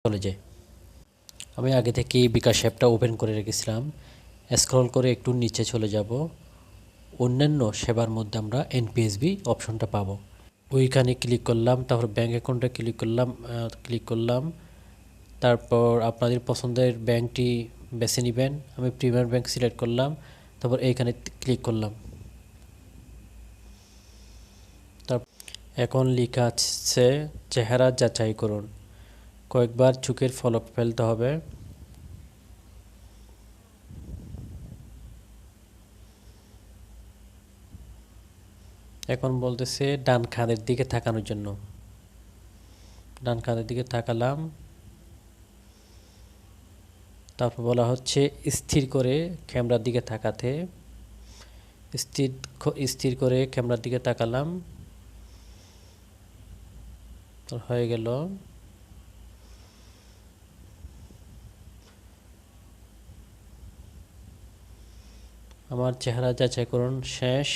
চলে যায়। আমি আগে থেকেই বিকাশ অ্যাপটা ওপেন করে রেখেছিলাম। স্ক্রল করে একটু নিচে চলে যাব, অন্যান্য সেবার মধ্যে আমরা এনপিএসবি অপশনটা পাবো। ওইখানে ক্লিক করলাম, তারপর ব্যাঙ্ক অ্যাকাউন্টে ক্লিক করলাম। তারপর আপনাদের পছন্দের ব্যাঙ্কটি বেছে নেবেন। আমি প্রিমিয়ার ব্যাঙ্ক সিলেক্ট করলাম, তারপর এইখানে ক্লিক করলাম। এখন লেখা আছে চেহারা যাচাই করুন। কয়েকবার চোখের পলক ফেলতে হবে। এখন বলতেছে ডান কাঁধের দিকে তাকানোর জন্য। ডান কাঁধের দিকে তাকালাম। তারপর বলা হচ্ছে স্থির করে ক্যামেরার দিকে তাকাতে। স্থির করে ক্যামেরার দিকে তাকালাম, হয়ে গেল। আমার চেহারা যাচাই করুন শেষ।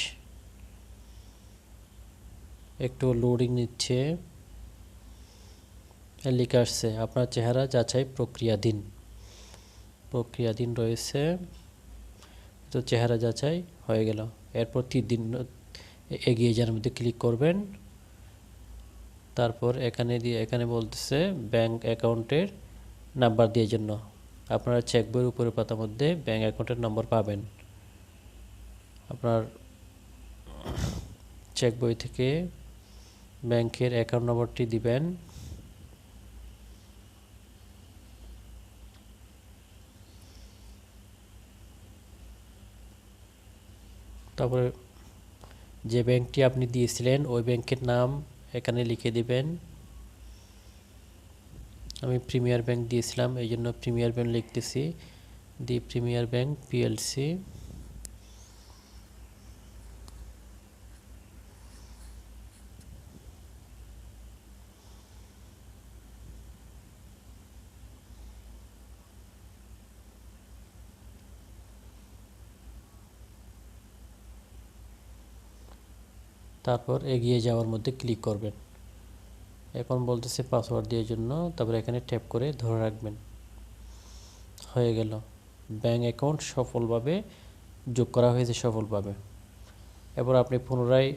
একটু লোডিং নিচ্ছে। লেখা আসছে আপনার চেহারা যাচাই প্রক্রিয়াধীন রয়েছে। তো চেহারা যাচাই হয়ে গেল। এরপর 3 দিন এগিয়ে যাওয়ার মধ্যে ক্লিক করবেন। তারপর এখানে বলতেছে ব্যাংক অ্যাকাউন্টের নাম্বার দিয়ে জন্য। আপনারা চেক বইয়ের উপরের পাতার মধ্যে ব্যাংক অ্যাকাউন্টের নম্বর পাবেন। আপনার চেক বই থেকে ব্যাংকের অ্যাকাউন্ট নম্বরটি দিবেন। তারপরে যে ব্যাংকটি আপনি দিয়েছিলেন ওই ব্যাংকের নাম এখানে লিখে দিবেন। আমি প্রিমিয়ার ব্যাংক দিয়েছিলাম, এই জন্য প্রিমিয়ার ব্যাংক লিখতেছি। দি প্রিমিয়ার ব্যাংক পিএলসি। তারপর এগিয়ে যাওয়ার মধ্যে ক্লিক করবেন। এখন বলতেছে পাসওয়ার্ড দেওয়ার জন্য, তারপর এখানে ট্যাপ করে ধরে রাখবেন। হয়ে গেল, ব্যাংক অ্যাকাউন্ট সফলভাবে যোগ করা হয়েছে সফলভাবে। এরপর আপনি পুনরায়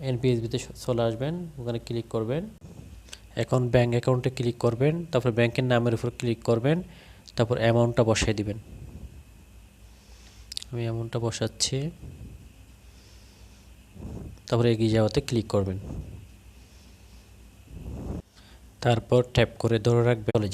এনপিএসবিতে চলে আসবেন, ওখানে ক্লিক করবেন। এখন ব্যাংক অ্যাকাউন্টে ক্লিক করবেন, তারপর ব্যাংকের নামের উপর ক্লিক করবেন, তারপর অ্যামাউন্টটা বসাই দিবেন। আমি অ্যামাউন্টটা বসাচ্ছি। তারপরে এগিয়ে যাওয়াতে ক্লিক করবেন। তারপর ট্যাপ করে ধরে রাখবেন, চলে যায়।